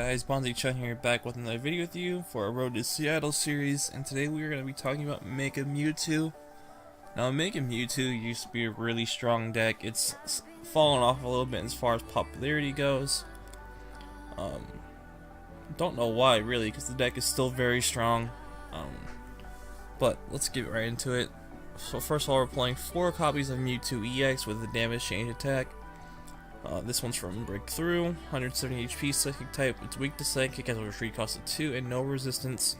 guys, Bonzi-chan here, back with another video with you for a Road to Seattle series, and today we are going to be talking about Mega Mewtwo. Now, Mega Mewtwo used to be a really strong deck. It's fallen off a little bit as far as popularity goes. Don't know why, really, because the deck is still very strong. But let's get right into it. So first of all, we're playing 4 copies of Mewtwo-EX with the damage change attack. This one's from Breakthrough, 170 HP, Psychic type. It's weak to Psychic, has a retreat cost of 2 and no resistance.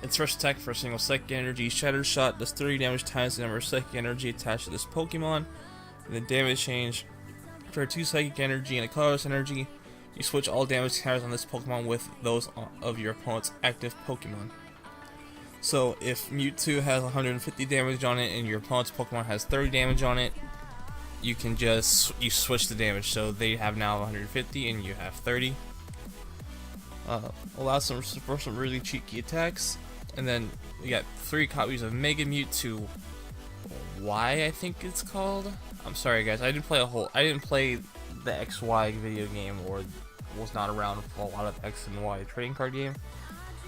Its first attack for a single Psychic Energy, Shatter Shot, does 30 damage times the number of Psychic Energy attached to this Pokemon. And the damage change for 2 Psychic Energy and a Colorless Energy, you switch all damage counters on this Pokemon with those of your opponent's active Pokemon. So if Mewtwo has 150 damage on it and your opponent's Pokemon has 30 damage on it, you can just switch the damage, so they have now 150 and you have 30. Allows for some really cheeky attacks, and then we got 3 copies of Mega Mewtwo Y, I think it's called. I'm sorry guys, I didn't play the XY video game, or was not around for a lot of X and Y trading card game,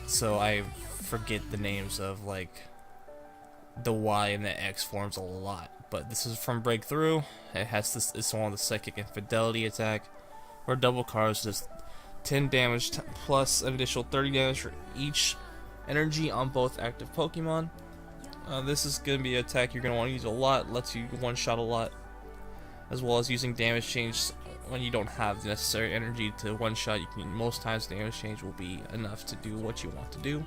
so I forget the names of like the Y and the X forms a lot. But this is from Breakthrough. It has this. It's one of the Psychic and Fidelity attack, or double cards, just 10 damage plus an additional 30 damage for each energy on both active Pokemon. This is going to be an attack you're going to want to use a lot. Lets you one-shot a lot, as well as using damage change when you don't have the necessary energy to one-shot. You can most times damage change will be enough to do what you want to do.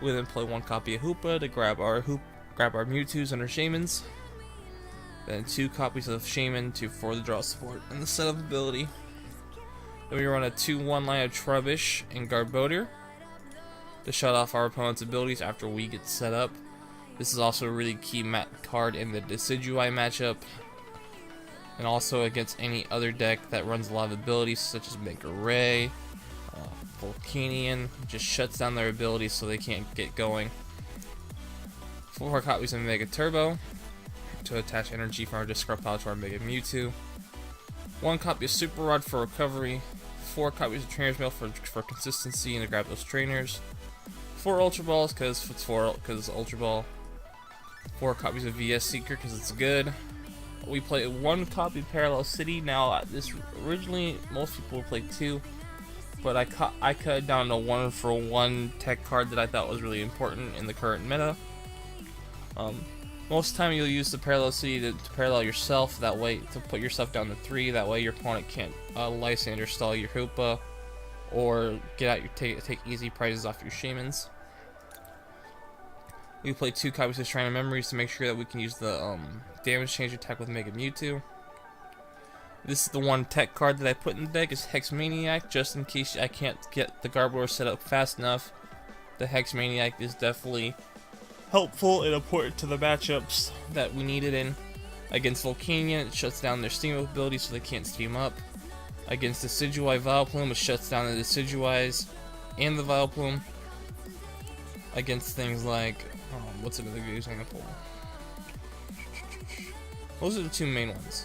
We then play 1 copy of Hoopa to grab our Mewtwo's and our Shaymins. Then 2 copies of Shaymin for the draw support and the setup ability. Then we run a 2-1 line of Trubbish and Garbodor to shut off our opponent's abilities after we get set up. This is also a really key card in the Decidueye matchup, and also against any other deck that runs a lot of abilities such as Mega Ray, Volcanion. Just shuts down their abilities so they can't get going. 4 copies of Mega Turbo to attach energy from our discard pile to our Mega Mewtwo. 1 copy of Super Rod for recovery. 4 copies of Trainers Mail for consistency and to grab those trainers. 4 Ultra Balls because it's Ultra Ball. 4 copies of VS Seeker because it's good. We play 1 copy of Parallel City. Now this originally most people would play 2, but I cut it down to 1-for-1 tech card that I thought was really important in the current meta. Most of the time you'll use the Parallel City to parallel yourself, that way to put yourself down to 3, that way your opponent can't Lysandre stall your Hoopa, or get out take easy prizes off your Shaymins. We play 2 copies of Shrine of Memories to make sure that we can use the damage change attack with Mega Mewtwo. This is the 1 tech card that I put in the deck, is Hex Maniac, just in case I can't get the Garbodor set up fast enough. The Hex Maniac is definitely helpful and important to the matchups that we need it in. Against Volcanion, it shuts down their steam ability so they can't steam up. Against Decidueye Vileplume, it shuts down the Decidueyes and the Vileplume. Against things like, what's another good example? Those are the 2 main ones.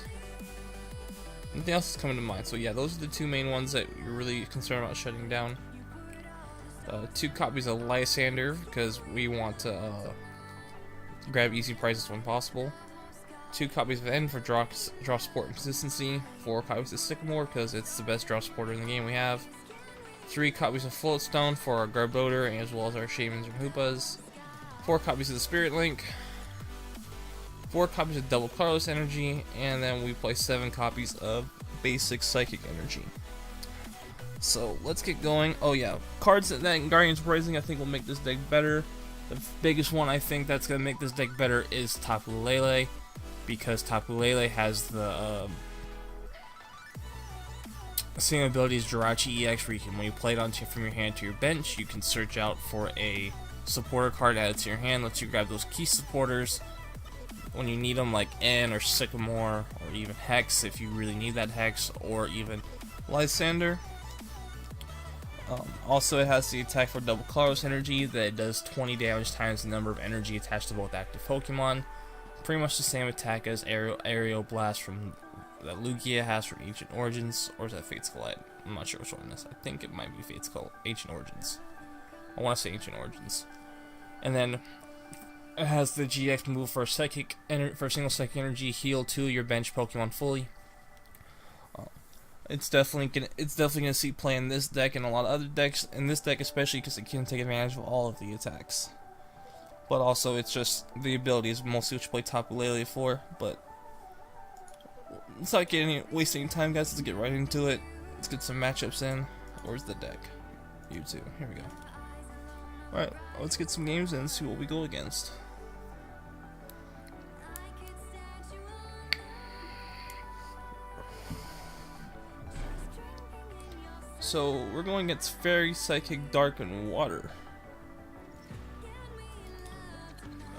Nothing else is coming to mind. So yeah, those are the 2 main ones that you're really concerned about shutting down. 2 copies of Lysandre because we want to grab easy prizes when possible. 2 copies of N for draw support and consistency. 4 copies of Sycamore because it's the best draw supporter in the game we have. 3 copies of Float Stone for our Garbodor as well as our Shaymins and Hoopas. 4 copies of the Spirit Link. 4 copies of Double Colorless Energy, and then we play 7 copies of basic Psychic Energy. So let's get going. Oh yeah, cards that Guardians Rising I think will make this deck better. The biggest one I think that's going to make this deck better is Tapu Lele, because Tapu Lele has the same ability as Jirachi EX, where you can, when you play it from your hand to your bench, you can search out for a supporter card added to your hand, lets you grab those key supporters when you need them, like N or Sycamore, or even Hex if you really need that Hex, or even Lysandre. Also, it has the attack for Double Colorless Energy that does 20 damage times the number of energy attached to both active Pokemon. Pretty much the same attack as Aerial Blast from that Lugia has from Ancient Origins, or is that Fate's Collide? I'm not sure which one it is. I think it might be Fate's Call, Ancient Origins. I want to say Ancient Origins. And then it has the GX move for single psychic energy, heal 2 your bench Pokemon fully. It's definitely gonna see play in this deck and a lot of other decks. In this deck especially because it can take advantage of all of the attacks. But also it's just the ability is mostly what you play Tapu Lele for. But let's not wasting time, guys. Let's get right into it. Let's get some matchups in. Where's the deck? Mewtwo. Here we go. Alright, let's get some games in and see what we go against. So, we're going against Fairy, Psychic, Dark, and Water.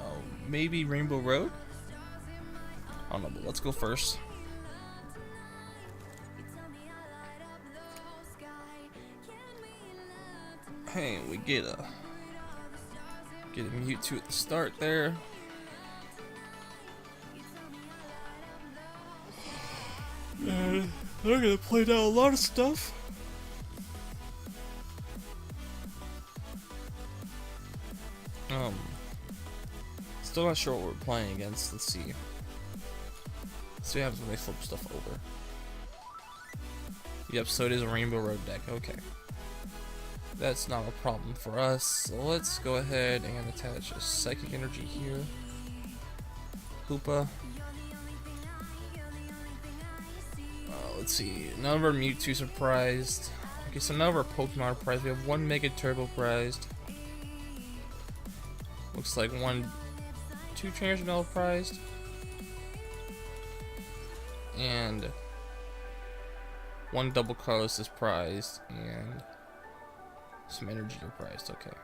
Oh, maybe Rainbow Road? I don't know, but let's go first. Hey, we get a Mewtwo at the start there. And they're gonna play down a lot of stuff. Still not sure what we're playing against. Let's see. Let's see what happens when they flip stuff over. Yep, so it is a Rainbow Road deck. Okay. That's not a problem for us. So let's go ahead and attach a Psychic Energy here. Hoopa. Let's see. None of our Mewtwo's are prized. Okay, so none of our Pokemon are prized. We have one Mega Turbo prized. Looks like two Trainers Mail prized. And one double Colorless is prized. And some energy are prized. Okay.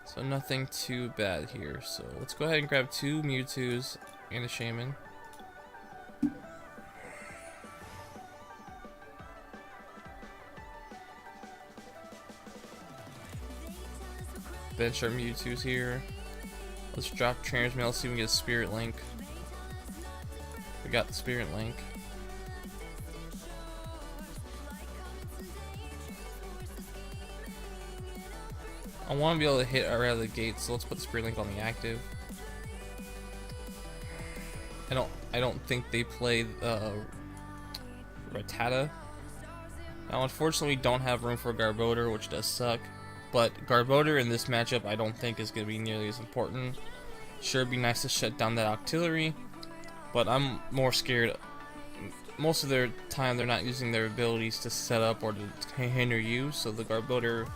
So nothing too bad here. So let's go ahead and grab 2 Mewtwo's and a Shaymin. Bench our Mewtwo's here. Let's drop Trainers Mail, see if we can get a Spirit Link. We got the Spirit Link. I want to be able to hit right out of the gate, so let's put the Spirit Link on the active. I don't think they play Rattata. Now, unfortunately, we don't have room for Garbodor, which does suck. But Garbodor in this matchup, I don't think is going to be nearly as important. Sure, it'd be nice to shut down that Octillery, but I'm more scared. Most of their time, they're not using their abilities to set up or to hinder you. So the Garbodor,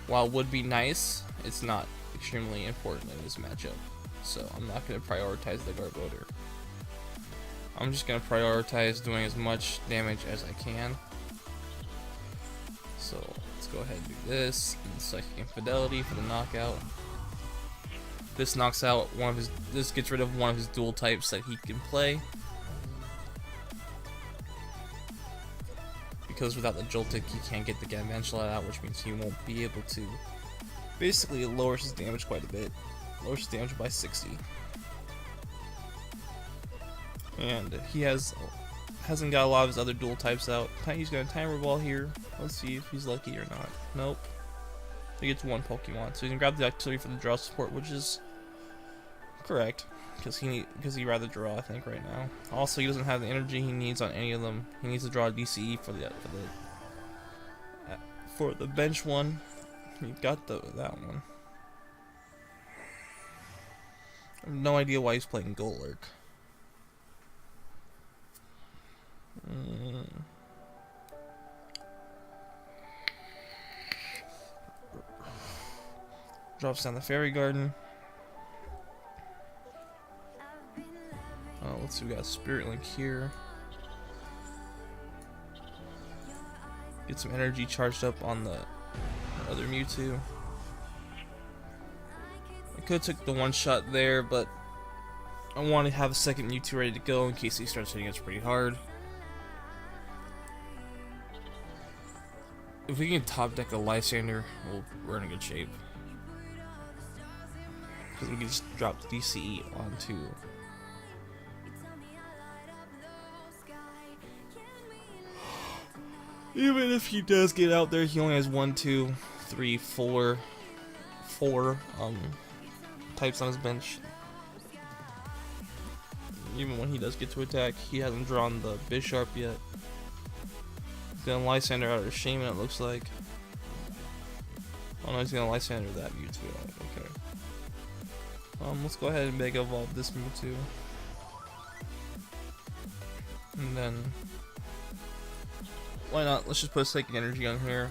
while it would be nice, it's not extremely important in this matchup. So I'm not going to prioritize the Garbodor. I'm just going to prioritize doing as much damage as I can. So let's go ahead and do this. And Psychic Infidelity for the knockout. This knocks out this gets rid of one of his dual types that he can play. Because without the Joltik, he can't get the Gargantuar out, which means he won't be able to. Basically, it lowers his damage quite a bit. Lowers his damage by 60. And he hasn't got a lot of his other dual types out. He's got a Timer Ball here. Let's see if he's lucky or not. Nope. He gets one Pokemon, so he can grab the Octillery for the draw support, which is correct, because he rather draw, I think, right now. Also, he doesn't have the energy he needs on any of them. He needs to draw a DCE for the bench one. He got that one. I have no idea why he's playing Golurk. Drops down the Fairy Garden. Let's see, we got Spirit Link here. Get some energy charged up on the other Mewtwo. I could have took the one shot there, but I want to have a second Mewtwo ready to go in case he starts hitting us pretty hard. If we can top deck a Lysandre, we're in good shape. Because we can just drop the DCE onto. Even if he does get out there, he only has 1, 2, 3, 4 types on his bench. Even when he does get to attack, he hasn't drawn the Bisharp yet. He's gonna Lysandre out of Shaymin, it looks like. Oh no, he's gonna Lysandre that Mewtwo. Okay. Let's go ahead and Mega Evolve this Mewtwo. And then, why not? Let's just put XYEnergy on here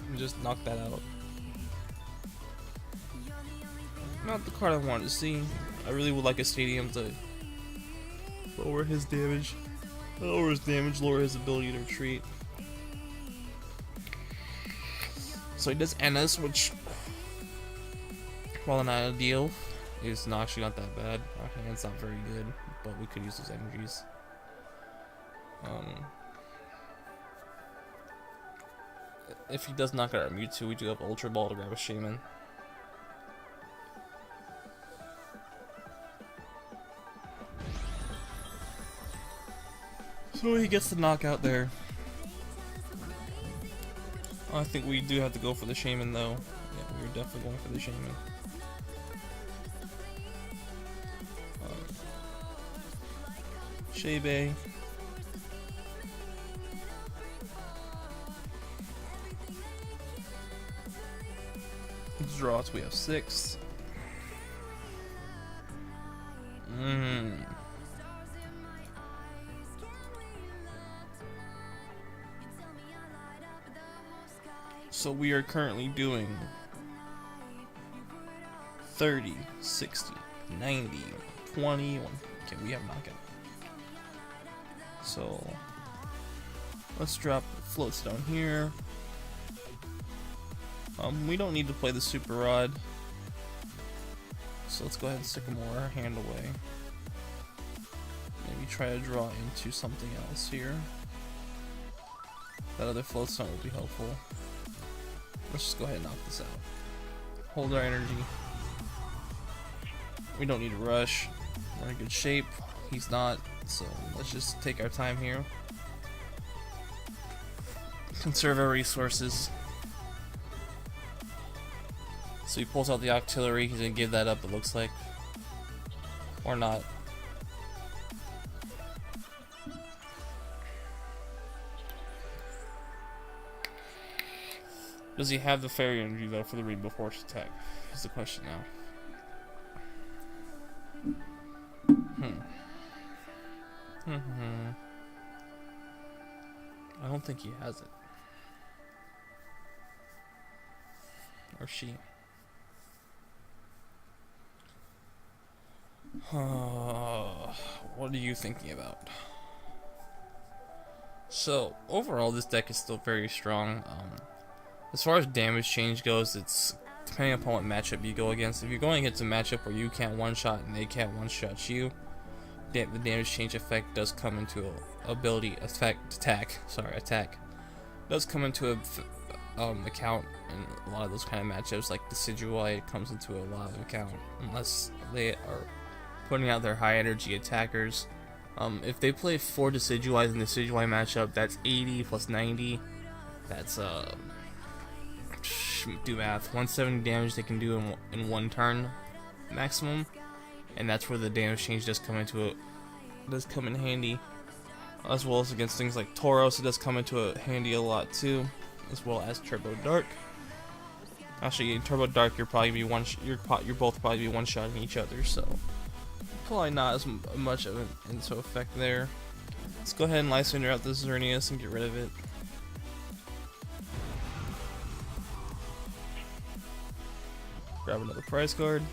and just knock that out. Not the card I wanted to see. I really would like a stadium to lower his damage, lower his ability to retreat. So he does NS, which, while not ideal, is not actually not that bad. Our hand's not very good, but we could use those energies. If he does knock out our Mewtwo, we do have Ultra Ball to grab a Shaymin. So he gets the knockout there. I think we do have to go for the Shaymin though. Yeah, we were definitely going for the Shaymin. Shaybay. Draw, so we have 6. So we are currently doing 30, 60, 90, 20. Okay, we have knockout. So let's drop Float Stone here. We don't need to play the Super Rod, so let's go ahead and Sycamore our hand away. Maybe try to draw into something else here. That other Float Stone will be helpful. Let's just go ahead and knock this out. Hold our energy. We don't need to rush. We're in good shape. He's not, so let's just take our time here. Conserve our resources. So he pulls out the Octillery. He's gonna give that up, it looks like. Or not. Does he have the Fairy Energy though for the Rainbow Force attack? Is the question now. I don't think he has it. Or she. What are you thinking about? So overall, this deck is still very strong. As far as damage change goes, it's depending upon what matchup you go against. If you're going against a matchup where you can't one-shot and they can't one-shot you, the damage change effect does come into attack does come into account in a lot of those kind of matchups. Like Decidueye, it comes into a lot of account unless they are putting out their high energy attackers. If they play 4 Decidueyes in the Decidueye matchup, that's 80 plus 90. That's do math, 170 damage they can do in 1 turn maximum, and that's where the damage change does come in handy, as well as against things like Tauros. It does come into handy a lot too, as well as Turbo Dark. Actually, in Turbo Dark, you're both probably be one-shotting each other, so probably not as much of an into effect there. Let's go ahead and Lysandre out this Xerneas and get rid of it. Grab another prize card.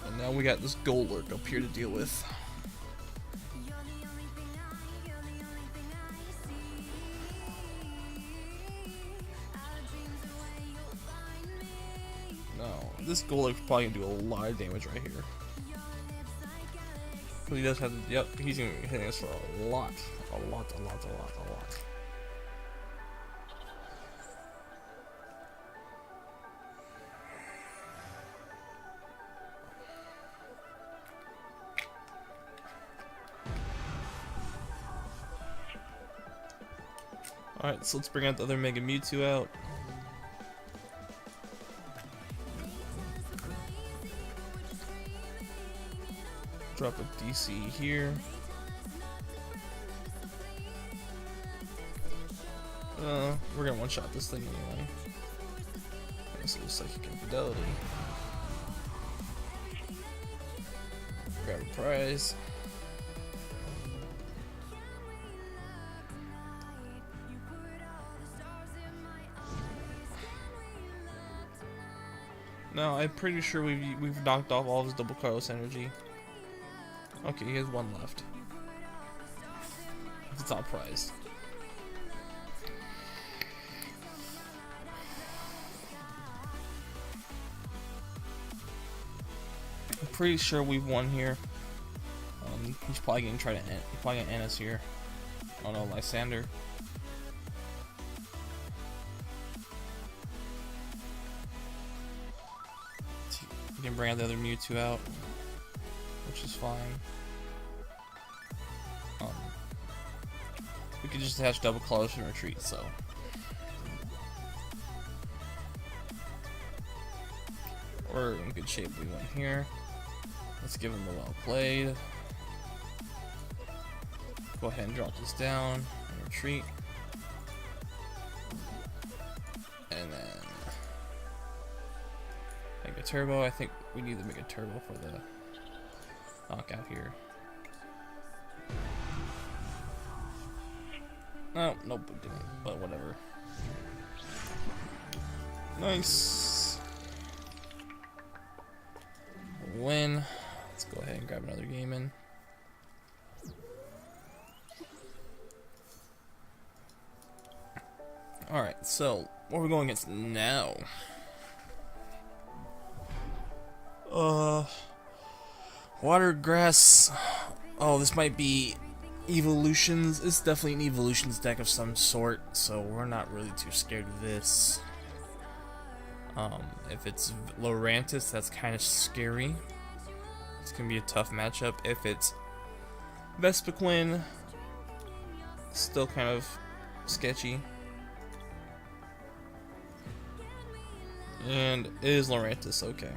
And now we got this Golurk up here to deal with. No, this Golurk's probably gonna do a lot of damage right here. But he does have, yep, he's gonna be hitting us for a lot. Alright, so let's bring out the other Mega Mewtwo out. Drop a DC here. We're gonna one-shot this thing anyway. This is Psychic Infidelity. Grab a prize. No, I'm pretty sure we've knocked off all of his double Colorless energy. Okay, he has one left. It's not prized. I'm pretty sure we've won here. He's probably gonna try to end us here. Oh no, Lysandre. We can bring out the other Mewtwo out, which is fine. We could just attach double Colorless and retreat, so. We're in good shape. We went here. Let's give him a well played. Go ahead and drop this down and retreat. And then Mega Turbo. I think we need the Mega Turbo for the knockout here. Oh, nope, we didn't, but whatever. Nice. Win. Let's go ahead and grab another game in. Alright, so what are we going against now? Water Grass. Oh, this might be evolutions. It's definitely an evolutions deck of some sort, so we're not really too scared of this. If it's Lurantis, that's kind of scary. It's gonna be a tough matchup. If it's Vespiquen, still kind of sketchy. And it is Lurantis, okay.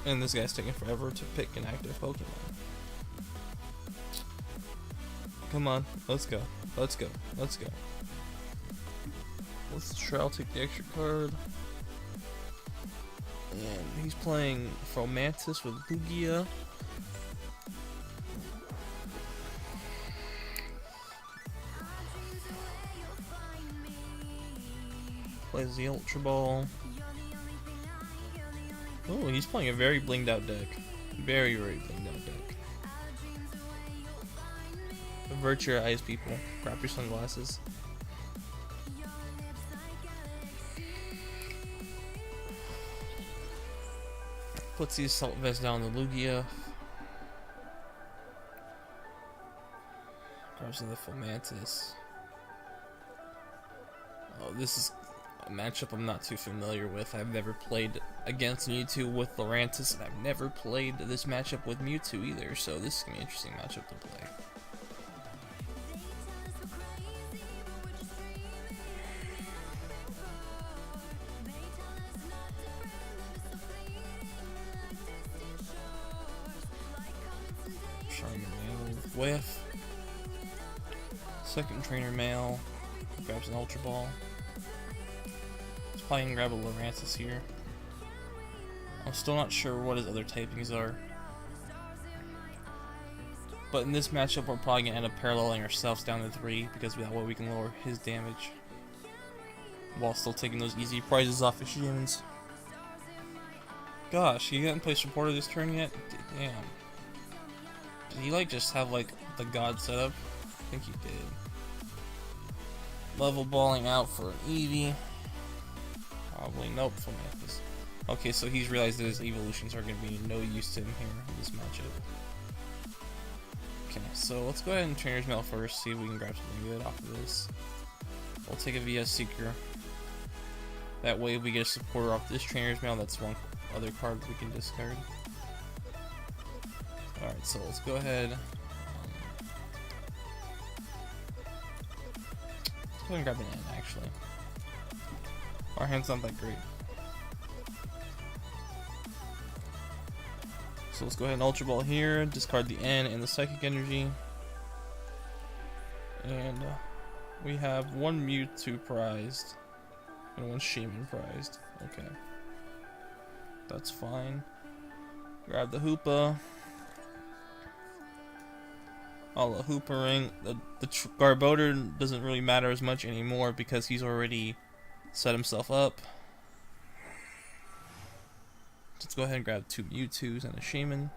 And this guy's taking forever to pick an active Pokemon. Come on, let's go. Let's go. Let's go. Let's try. I'll take the extra card. And he's playing Fomantis with Lugia. Plays the Ultra Ball. Oh, he's playing a very blinged out deck. Very, very blinged out deck. Avert your eyes, people. Grab your sunglasses. Puts the Assault Vest down the Lugia. Grabs the Fomantis. Oh, this is a matchup I'm not too familiar with. I've never played against Mewtwo with Lurantis, and I've never played this matchup with Mewtwo either, so this is going to be an interesting matchup to play. Trainer Mail with second Trainer Mail. Grabs an Ultra Ball. Probably gonna grab a Lurantis here. I'm still not sure what his other typings are. But in this matchup, we're probably gonna end up paralleling ourselves down to 3 because that way we can lower his damage while still taking those easy prizes off his humans. Gosh, he didn't play supporter this turn yet? Damn. Did he like just have like the god setup? I think he did. Level balling out for an Eevee. Probably nope for Memphis. Okay, so he's realized that his evolutions are going to be no use to him here in this matchup. Okay, so let's go ahead and Trainers Mail first, see if we can grab something good off of this. We'll take a VS Seeker. That way, if we get a supporter off this Trainers Mail, that's one other card we can discard. Alright, so let's go ahead. Let's go ahead and grab an N, actually. Our hand's not that great. So let's go ahead and Ultra Ball here, discard the N and the Psychic Energy. And we have one Mewtwo prized and one Shaymin prized. Okay. That's fine. Grab the Hoopa. I'll Hoopa ring. The Garbodor doesn't really matter as much anymore because he's already set himself up. Let's go ahead and grab two Mewtwo's and a Shaymin.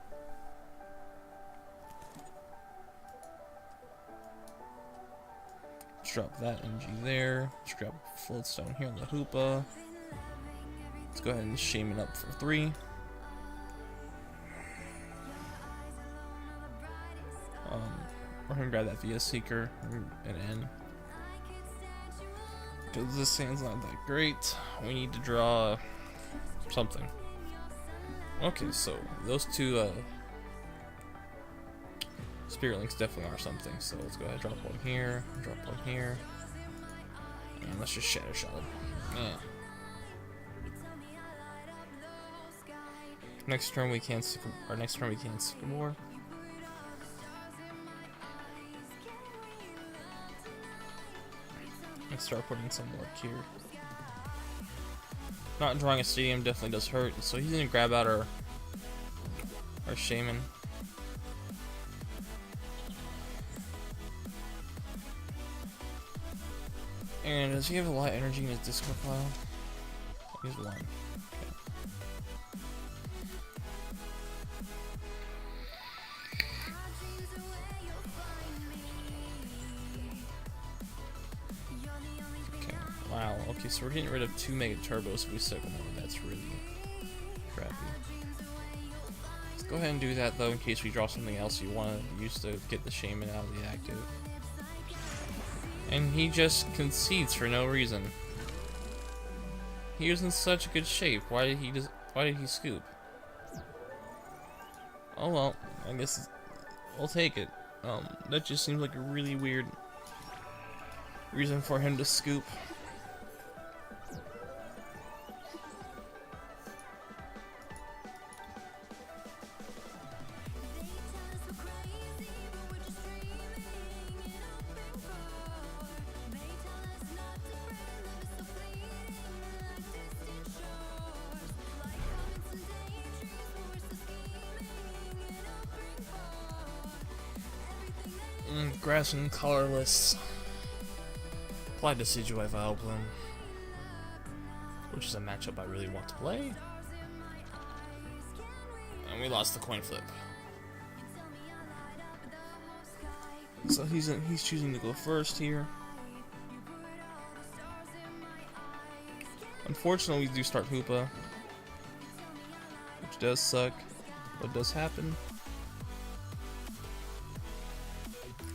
Let's drop that energy there. Let's grab a Float Stone here on the Hoopa. Let's go ahead and Shaymin up for 3. We're gonna grab that VS Seeker and N. Because this hand's not that great. We need to draw something. Okay, so those two Spirit Links definitely are something. So let's go ahead and drop one here, drop one here. And let's just Shadow Shot him. Yeah. Next turn we can't Sycamore. Let's start putting some work here. Not drawing a stadium definitely does hurt, so he's gonna grab out our Shaymin. And does he have a lot of energy in his discard pile? He has 1. Wow, okay, so we're getting rid of 2 Mega Turbos if we Sycamore. That's really crappy. Let's go ahead and do that though in case we draw something else you want to use to get the Shaymin out of the active. And he just concedes for no reason. He was in such good shape. Why did he scoop? Oh well, I guess we'll take it. That just seems like a really weird reason for him to scoop. Grass and Colorless. Applied to CGY Vileplume, which is a matchup I really want to play. And we lost the coin flip. So he's choosing to go first here. Unfortunately, we do start Hoopa, which does suck, but does happen.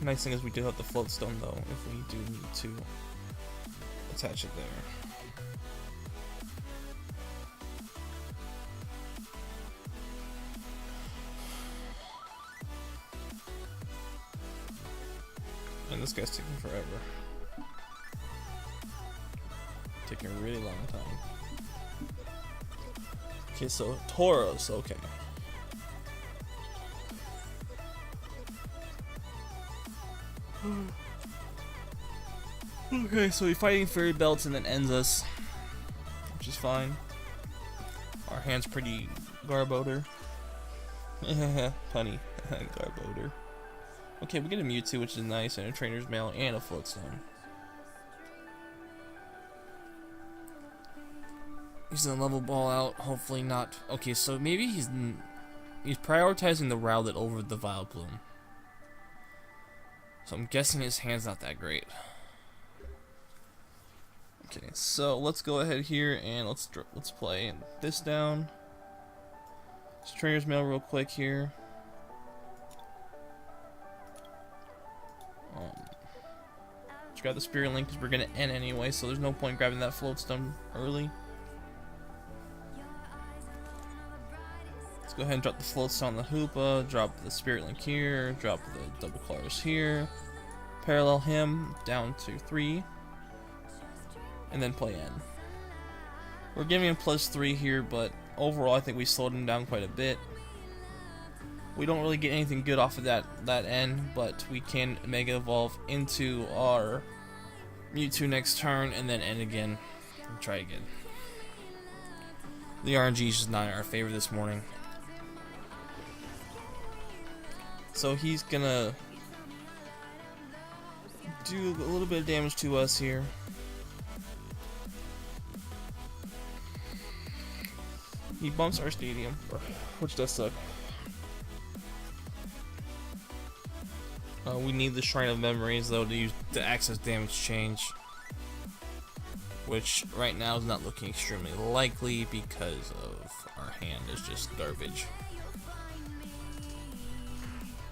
Nice thing is we do have the Float Stone though, if we do need to attach it there. And this guy's taking forever. Taking a really long time. Okay, so Tauros, okay. Okay, so we're fighting Fairy Belts and then ends us, which is fine. Our hand's pretty Garbodor. Punny. Garbodor. Okay, we get a Mewtwo, which is nice, and a Trainer's Mail and a Float Stone. He's gonna level ball out, hopefully not. Okay, so maybe he's prioritizing the Rowlet over the Vileplume. So I'm guessing his hand's not that great. Okay, so let's go ahead here and let's play this down. Let's Trainer's Mail real quick here. grab the Spirit Link because we're gonna end anyway, so there's no point grabbing that Float Stone early. Let's go ahead and drop the Float Stone on the Hoopa, drop the Spirit Link here, drop the double Colorless here, parallel him down to 3, and then play N. We're giving him +3 here, but overall I think we slowed him down quite a bit. We don't really get anything good off of that N, but we can Mega Evolve into our Mewtwo next turn, and then N again, and try again. The RNG is just not in our favor this morning. So he's gonna do a little bit of damage to us here. He bumps our stadium, which does suck. We need the Shrine of Memories though to use the access damage change, which right now is not looking extremely likely because of our hand is just garbage.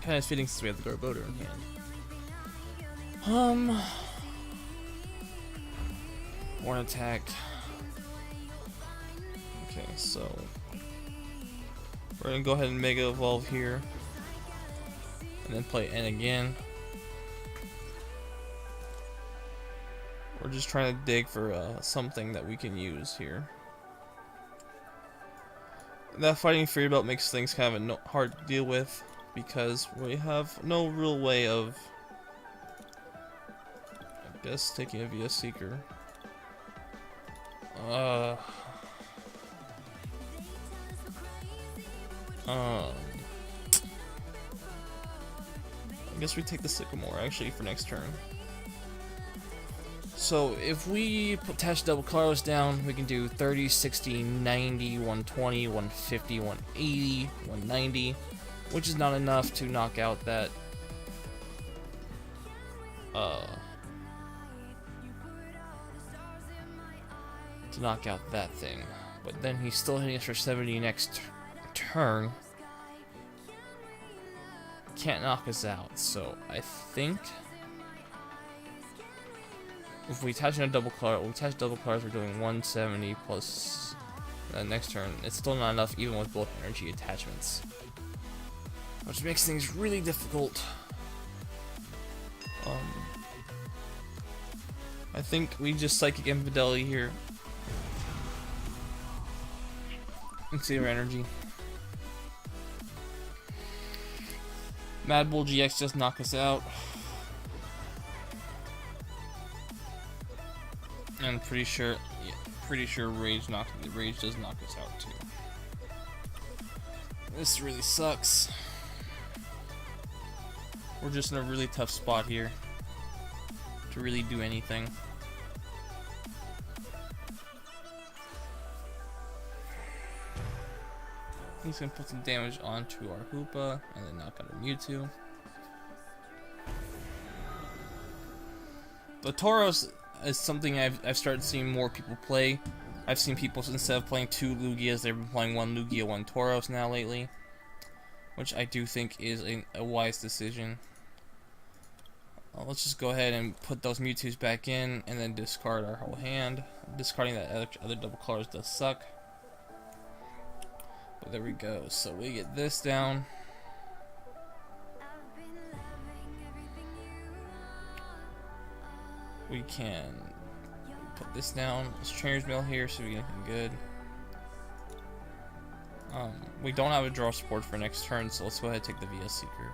Kind of fitting since we have the Garbodor in hand. One attack. Okay, so we're gonna go ahead and Mega Evolve here, and then play N again. We're just trying to dig for something that we can use here. That Fighting Fairy Belt makes things kind of hard to deal with, because we have no real way of, I guess, taking it via Seeker. I guess we take the Sycamore actually for next turn. So if we attach double Colorless down, we can do 30, 60, 90, 120, 150, 180, 190. Which is not enough to knock out that thing. But then he's still hitting us for 70 next turn. Can't knock us out. So I think if we attach a double Colorless, we're doing 170 plus next turn. It's still not enough even with both energy attachments, which makes things really difficult. I think we just Psychic Infidelity here and save our energy. Mad Bull GX just knock us out. And pretty sure Rage does knock us out too. This really sucks. We're just in a really tough spot here to really do anything. He's gonna put some damage onto our Hoopa and then knock out our Mewtwo. The Tauros is something I've started seeing more people play. I've seen people, instead of playing 2 Lugias, they've been playing 1 Lugia, 1 Tauros now lately, which I do think is a wise decision. Let's just go ahead and put those Mewtwo's back in and then discard our whole hand. Discarding that other double Colorless does suck. But there we go. So we get this down. We can put this down. Let's Trainers Mail here so we get anything good. We don't have a draw support for next turn, so let's go ahead and take the VS Seeker.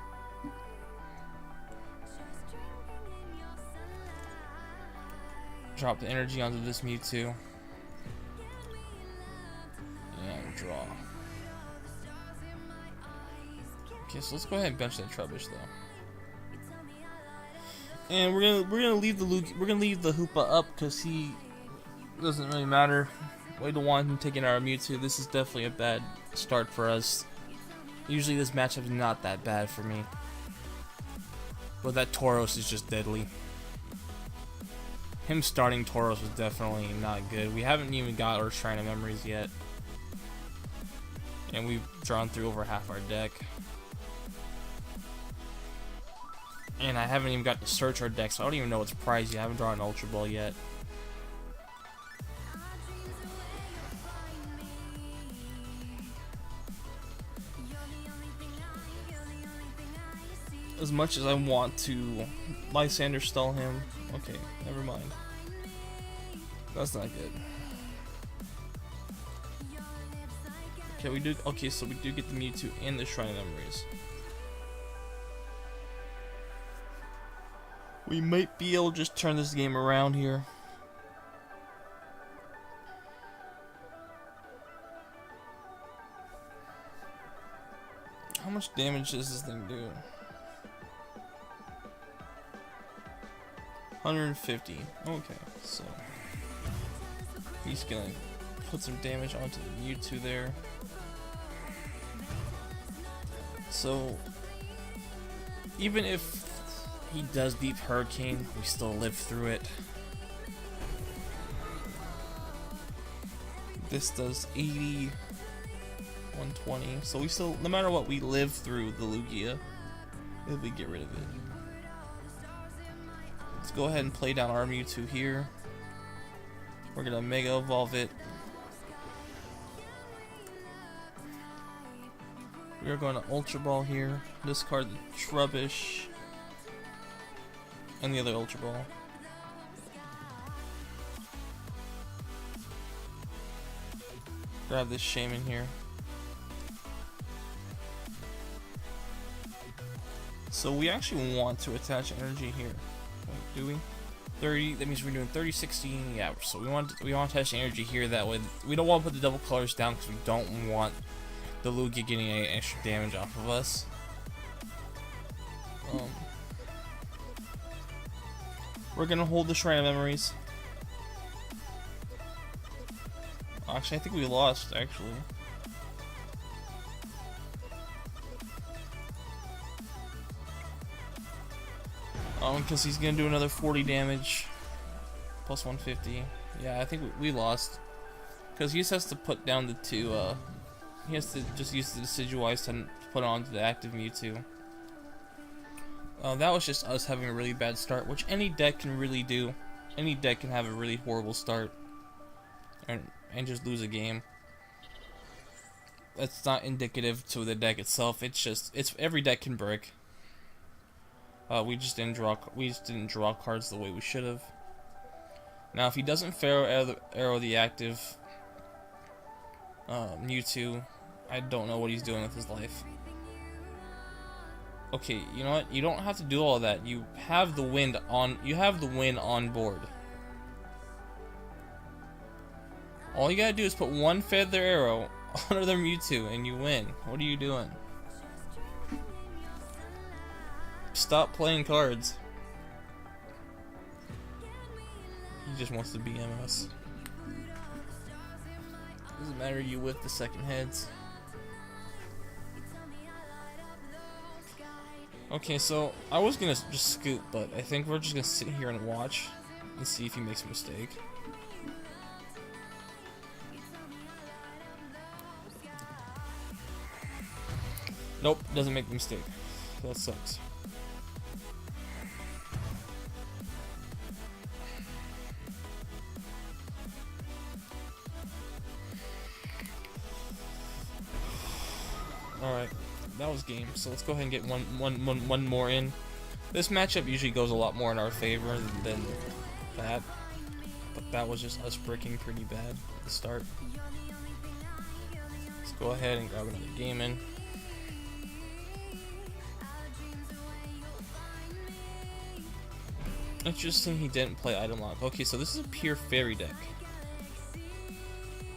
Drop the energy onto this Mewtwo. And draw. Okay, so let's go ahead and bench that Trubbish though. And we're gonna leave the Hoopa up because he doesn't really matter. We don't want him taking our Mewtwo. This is definitely a bad start for us. Usually this matchup is not that bad for me, but that Tauros is just deadly. Him starting Tauros was definitely not good. We haven't even got our Shrine of Memories yet, and we've drawn through over half our deck. And I haven't even got to search our deck, so I don't even know what's prized yet. I haven't drawn an Ultra Ball yet. As much as I want to Lysandre stall him. Okay, never mind. That's not good. Okay, we do. Okay, so we do get the Mewtwo and the Shrine of Memories. We might be able to just turn this game around here. How much damage does this thing do? 150. Okay, so he's gonna put some damage onto the Mewtwo there. So even if he does Deep Hurricane, we still live through it. This does 80, 120. So we still, no matter what, we live through the Lugia if we get rid of it. Let's go ahead and play down our Mewtwo here. We're gonna Mega Evolve it. We are going to Ultra Ball here. Discard the Trubbish and the other Ultra Ball. Grab this Shaymin here. So we actually want to attach energy here. Wait, do we? 30. That means we're doing 30, 16. Yeah. So we want to attach energy here. That way, we don't want to put the double colors down because we don't want the Lugia getting any extra damage off of us. We're gonna hold the Shrine of Memories. Actually, I think we lost, actually. Because he's gonna do another 40 damage. Plus 150. Yeah, I think we lost. Because he just has to put down the two, he has to just use the Decidueye to put on to the active Mewtwo. That was just us having a really bad start, which any deck can really do. Any deck can have a really horrible start and just lose a game. That's not indicative to the deck itself. It's just every deck can break. We just didn't draw cards the way we should have. Now, if he doesn't arrow the active Mewtwo, I don't know what he's doing with his life. Okay, you know what? You don't have to do all that. You have the win on board. All you gotta do is put one Feather Arrow on their Mewtwo and you win. What are you doing? Stop playing cards. He just wants to be MS. Doesn't matter, you whip the second heads. Okay, so I was gonna just scoop, but I think we're just gonna sit here and watch and see if he makes a mistake. Nope, doesn't make the mistake. That sucks. Alright, that was game, so let's go ahead and get one more in. This matchup usually goes a lot more in our favor than that, but that was just us bricking pretty bad at the start. Let's go ahead and grab another game in. Interesting, he didn't play Item Lock. Okay, so this is a pure fairy deck.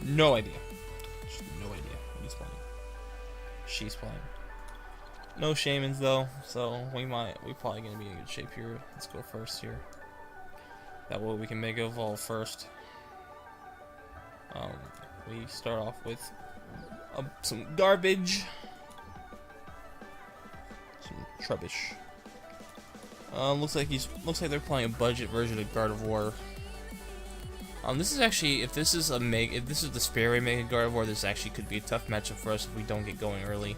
No idea. Just no idea what he's playing. She's playing. No Shaymins though, so we're probably gonna be in good shape here. Let's go first here. That way we can Mega Evolve first. We start off with some garbage. Some Trubbish. Looks like they're playing a budget version of Garbodor. This is actually, if this is the Spare Mega Garbodor, this actually could be a tough matchup for us if we don't get going early.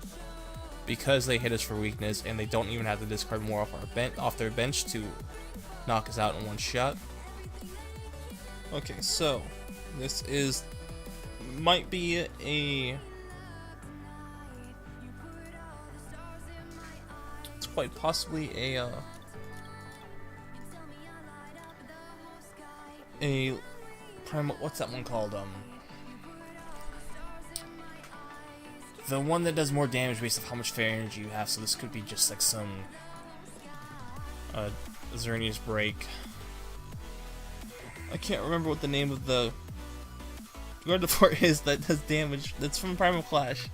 because they hit us for weakness, and they don't even have to discard more off their bench to knock us out in one shot. Okay, so this might be it's quite possibly a primal, what's that one called? The one that does more damage based off how much fair energy you have, so this could be just like some Xerneas break. I can't remember what the name of the Garbodor is that does damage. That's from Primal Clash.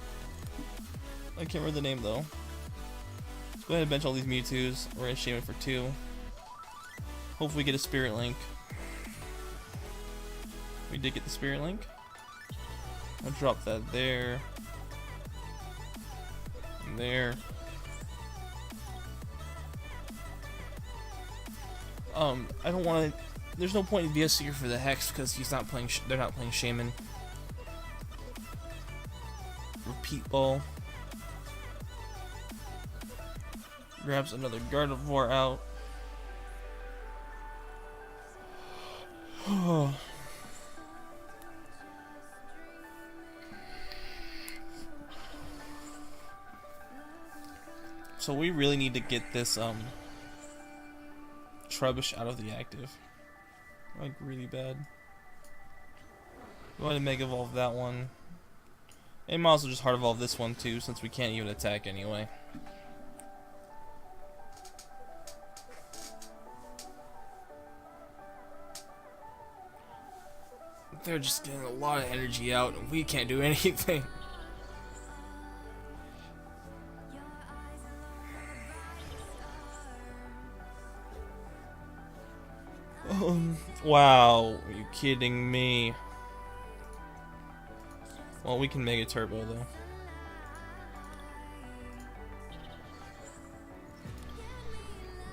I can't remember the name though. Let's go ahead and bench all these Mewtwo's. We're gonna Shaymin for 2. Hopefully we get a Spirit Link. We did get the Spirit Link. I'll drop that there. And there. I don't want to. There's no point in VS Seeker for the Hex because he's not playing. They're not playing Shaymin. Repeat Ball. Grabs another Garbodor out. So we really need to get this Trubbish out of the active. Like really bad. Go ahead and Mega Evolve that one. And might also just Hard Evolve this one too, since we can't even attack anyway. They're just getting a lot of energy out and we can't do anything. Wow, are you kidding me? Well, we can Mega Turbo though.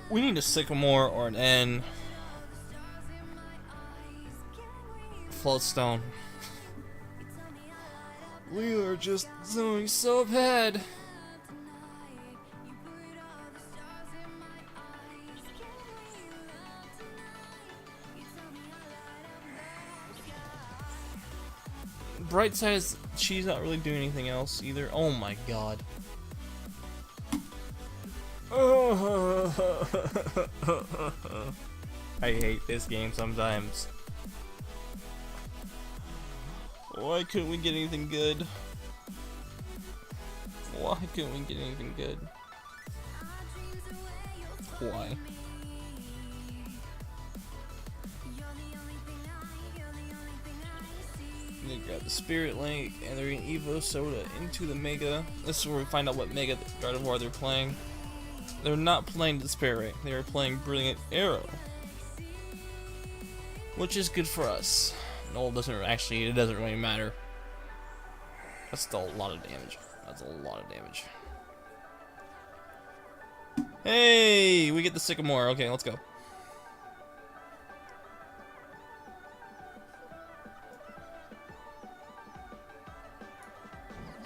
We need a Sycamore or an N. Float Stone. We are just doing so bad. Bright side is she's not really doing anything else either. Oh my god. I hate this game sometimes. Why couldn't we get anything good? Why couldn't we get anything good? Why? They grab the Spirit Link and they're gonna Evo Soda into the Mega. This is where we find out what Mega Garbodor they're playing. They're not playing the Spirit Ray, they are playing Brilliant Arrow. Which is good for us. No, it doesn't actually, it doesn't really matter. That's still a lot of damage. That's a lot of damage. Hey, we get the Sycamore. Okay, let's go.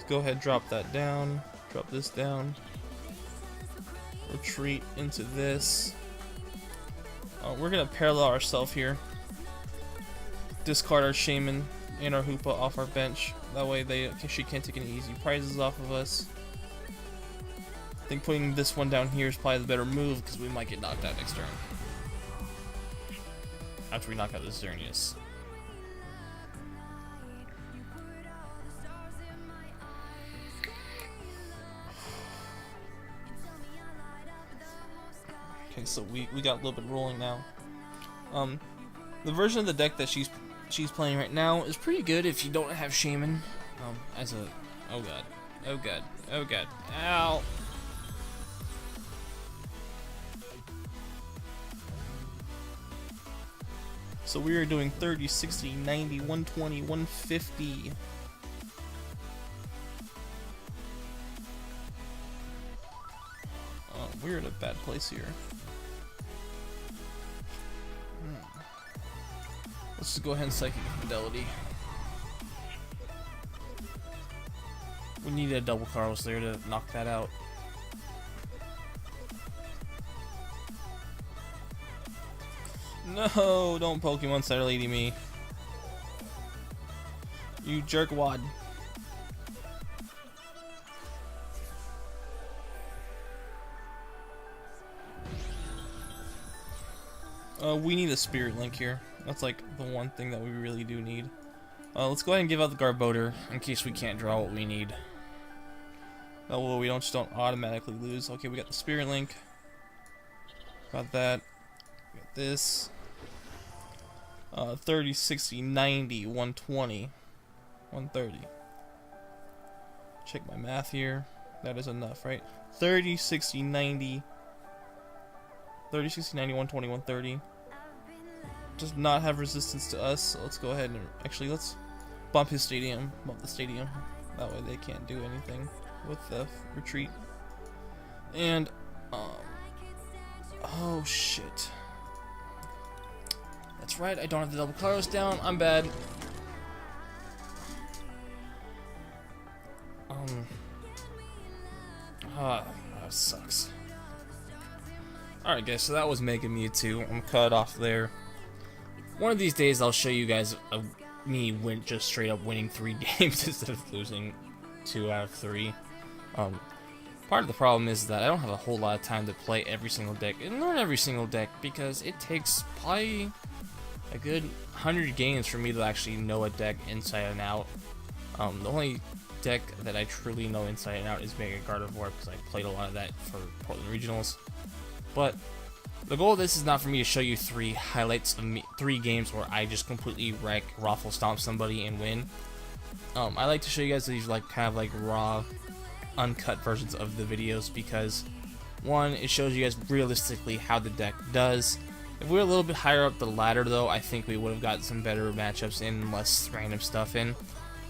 Go ahead, drop that down. Drop this down. Retreat into this. We're gonna parallel ourselves here. Discard our Shaymin and our Hoopa off our bench. That way she can't take any easy prizes off of us. I think putting this one down here is probably the better move because we might get knocked out next turn. After we knock out this Xerneas. Okay, so we got a little bit rolling now. The version of the deck that she's playing right now is pretty good if you don't have Shaymin. As a oh god, oh god, oh god, ow. So we are doing 30, 60, 90, 120, 150. We're in a bad place here. Let's just go ahead and Psychic Fidelity. We We need a double Colorless there to knock that out. No, don't Pokemon Center Lady me. You jerkwad. We need a Spirit Link here. That's like the one thing that we really do need. Let's go ahead and give out the Garbodor in case we can't draw what we need. That way we don't automatically lose. Okay, we got the Spirit Link. Got that. Got this. 30, 60, 90, 120, 130. Check my math here. That is enough, right? 30, 60, 90, 30, 60, 90, 120, 130. Does not have resistance to us, so let's go ahead and actually let's bump his stadium. Bump the stadium. That way they can't do anything with the retreat. And oh shit. That's right, I don't have the double Colorless down. I'm bad. That sucks. Alright guys, so that was Mega Mewtwo. I'm cut off there. One of these days I'll show you guys me just straight up winning 3 games instead of losing 2 out of 3. Part of the problem is that I don't have a whole lot of time to play every single deck and learn every single deck because it takes probably a good 100 games for me to actually know a deck inside and out. The only deck that I truly know inside and out is Mega Garbodor because I played a lot of that for Portland Regionals. But the goal of this is not for me to show you 3 highlights of 3 games where I just completely wreck, raffle stomp somebody and win. I like to show you guys these kind of raw, uncut versions of the videos because one, it shows you guys realistically how the deck does. If we were a little bit higher up the ladder though, I think we would have got some better matchups in, less random stuff in.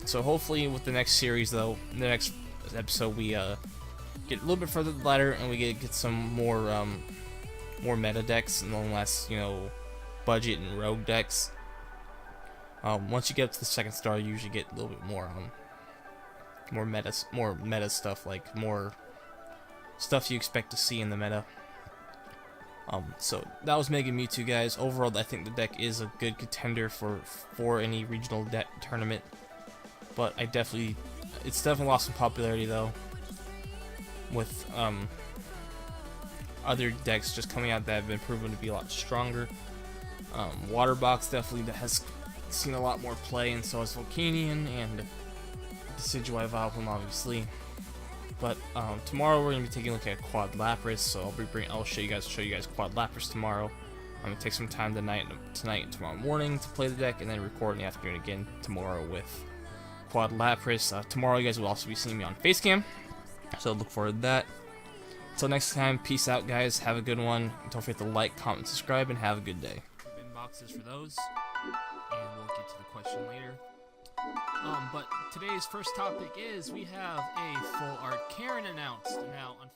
So hopefully with the next series though, in the next episode we get a little bit further up the ladder and we get some more meta decks and less, you know, budget and rogue decks. Once you get up to the 2nd star, you usually get a little bit more meta stuff, like more stuff you expect to see in the meta. So that was Mega Mewtwo, guys. Overall, I think the deck is a good contender for any regional tournament, but it's definitely lost some popularity though, with other decks just coming out that have been proven to be a lot stronger. Water Box definitely has seen a lot more play, and so has Volcanion and Decidueye Vileplume, obviously. But tomorrow we're gonna be taking a look at Quad Lapras, so I'll show you guys Quad Lapras tomorrow. I'm gonna take some time tonight and tomorrow morning to play the deck, and then record in the afternoon again tomorrow with Quad Lapras. Tomorrow you guys will also be seeing me on Facecam, so look forward to that. Until next time, peace out, guys. Have a good one. Don't forget to like, comment, subscribe, and have a good day. Inboxes for those, and we'll get to the question later. But today's first topic is we have a full art Karen announced. Now, unfortunately.